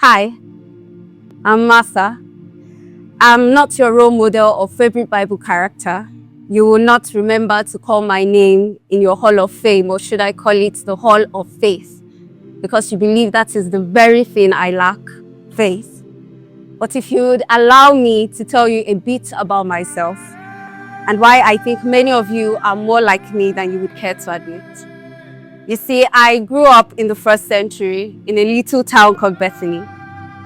Hi, I'm Martha. I'm not your role model or favorite Bible character. You will not remember to call my name in your Hall of Fame, or should I call it the Hall of Faith, because you believe that is the very thing I lack, faith. But if you would allow me to tell you a bit about myself and why I think many of you are more like me than you would care to admit. You see, I grew up in the first century in a little town called Bethany.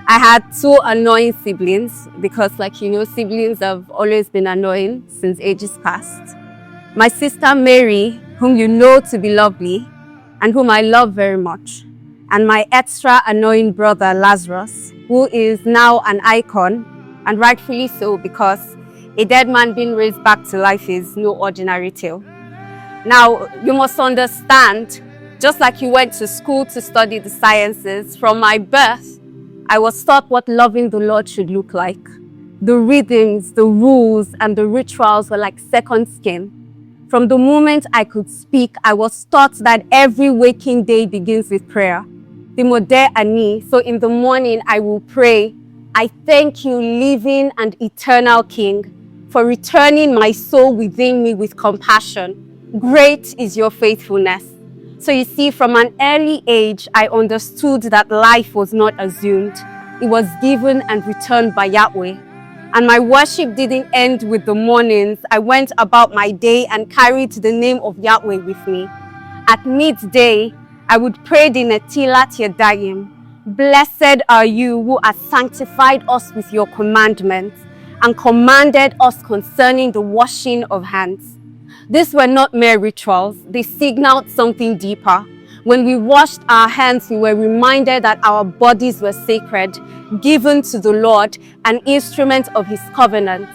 I had two annoying siblings because, siblings have always been annoying since ages past. My sister Mary, whom you know to be lovely and whom I love very much, and my extra annoying brother Lazarus, who is now an icon, and rightfully so, because a dead man being raised back to life is no ordinary tale. Now, you must understand, just like you went to school to study the sciences, from my birth, I was taught what loving the Lord should look like. The rhythms, the rules, and the rituals were like second skin. From the moment I could speak, I was taught that every waking day begins with prayer. The Modè Ani, so in the morning I will pray, I thank you, living and eternal King, for returning my soul within me with compassion. Great is your faithfulness. So you see, from an early age, I understood that life was not assumed. It was given and returned by Yahweh. And my worship didn't end with the mornings. I went about my day and carried the name of Yahweh with me. At midday, I would pray the Netilat Yadayim. Blessed are you who has sanctified us with your commandments and commanded us concerning the washing of hands. These were not mere rituals. They signaled something deeper. When we washed our hands, we were reminded that our bodies were sacred, given to the Lord, an instrument of His covenant.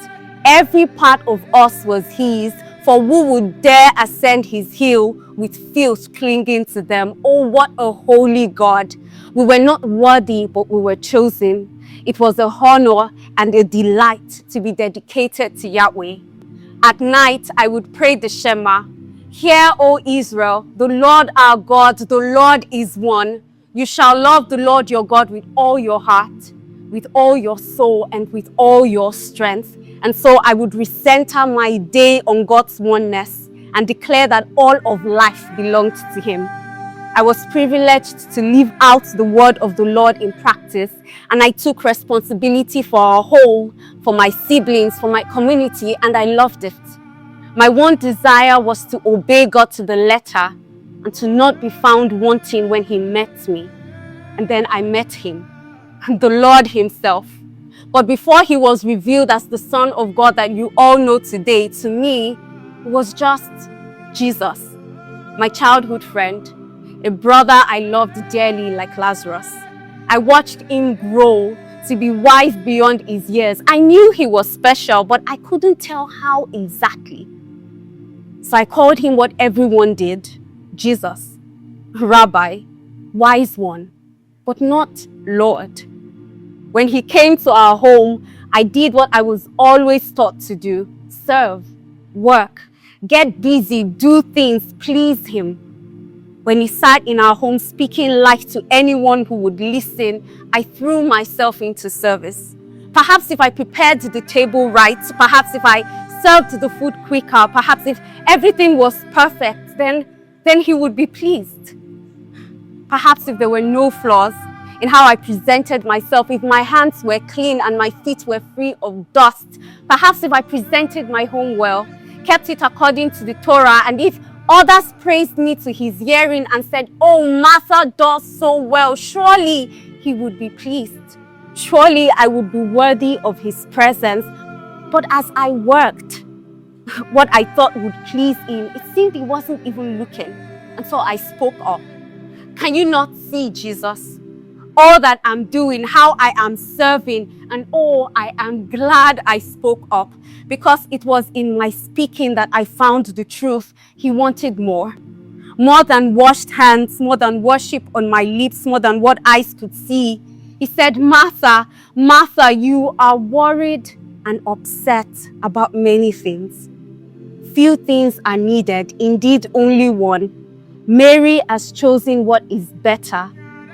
Every part of us was His, for who would dare ascend His hill with filth clinging to them? Oh, what a holy God! We were not worthy, but we were chosen. It was a honor and a delight to be dedicated to Yahweh. At night, I would pray the Shema. Hear, O Israel, the Lord our God, the Lord is one. You shall love the Lord your God with all your heart, with all your soul, and with all your strength. And so I would recenter my day on God's oneness and declare that all of life belonged to Him. I was privileged to live out the word of the Lord in practice, and I took responsibility for our whole, for my siblings, for my community, and I loved it. My one desire was to obey God to the letter and to not be found wanting when He met me. And then I met Him, the Lord Himself. But before He was revealed as the Son of God that you all know today, to me, it was just Jesus, my childhood friend, a brother I loved dearly like Lazarus. I watched him grow to be wise beyond his years. I knew he was special, but I couldn't tell how exactly. So I called him what everyone did, Jesus, Rabbi, wise one, but not Lord. When he came to our home, I did what I was always taught to do: serve, work, get busy, do things, please him. When he sat in our home speaking life to anyone who would listen, I threw myself into service. Perhaps if I prepared the table right, perhaps if I served the food quicker, perhaps if everything was perfect, then he would be pleased. Perhaps if there were no flaws in how I presented myself, if my hands were clean and my feet were free of dust, perhaps if I presented my home well, kept it according to the Torah, and if others praised me to his hearing and said, "Oh, Martha does so well," surely he would be pleased. Surely I would be worthy of his presence. But as I worked, what I thought would please him, it seemed he wasn't even looking. And so I spoke up. Can you not see, Jesus? All that I'm doing, how I am serving, and oh, I am glad I spoke up, because it was in my speaking that I found the truth. He wanted more. More than washed hands, more than worship on my lips, more than what eyes could see. He said, "Martha, Martha, you are worried and upset about many things. Few things are needed, indeed only one. Mary has chosen what is better,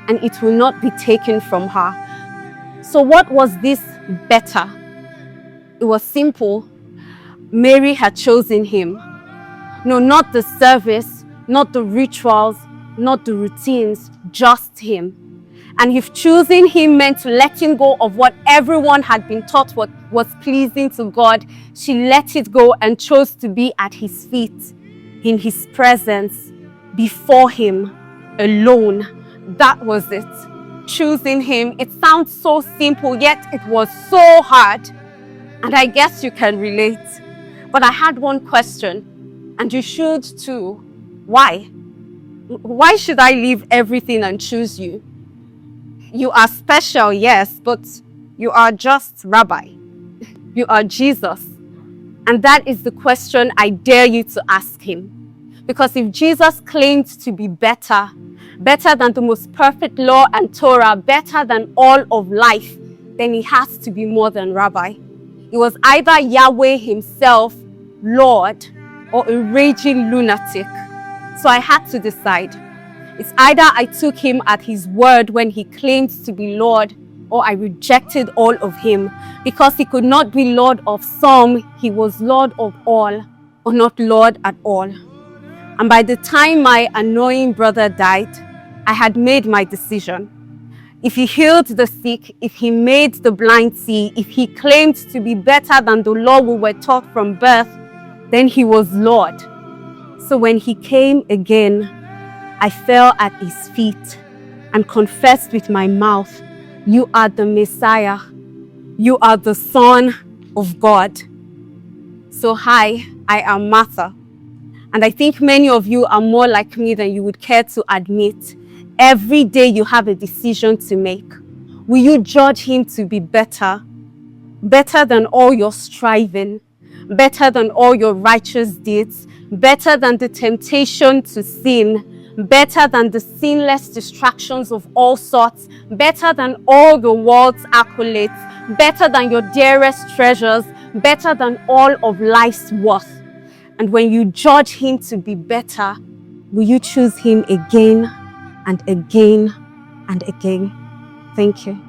and it will not be taken from her." So what was this better? It was simple. Mary had chosen him. No, not the service, not the rituals, not the routines, just him. And if choosing him meant letting go of what everyone had been taught what was pleasing to God, she let it go and chose to be at his feet, in his presence, before him, alone. That was it. Choosing him. It sounds so simple, yet it was so hard. And I guess you can relate. But I had one question, and you should too. Why? Why should I leave everything and choose you? You are special, yes, but you are just Rabbi. You are Jesus. And that is the question I dare you to ask him. Because if Jesus claimed to be better than the most perfect law and Torah, better than all of life, then he has to be more than Rabbi. It was either Yahweh himself, Lord, or a raging lunatic. So I had to decide. It's either I took him at his word when he claimed to be Lord, or I rejected all of him. Because he could not be Lord of some, he was Lord of all, or not Lord at all. And by the time my annoying brother died, I had made my decision. If he healed the sick, if he made the blind see, if he claimed to be better than the law we were taught from birth, then he was Lord. So when he came again, I fell at his feet and confessed with my mouth, "You are the Messiah. You are the Son of God." So hi, I am Martha. And I think many of you are more like me than you would care to admit. Every day you have a decision to make. Will you judge him to be better? Better than all your striving? Better than all your righteous deeds? Better than the temptation to sin? Better than the sinless distractions of all sorts? Better than all the world's accolades? Better than your dearest treasures? Better than all of life's worth? And when you judge him to be better, will you choose him again and again and again? Thank you.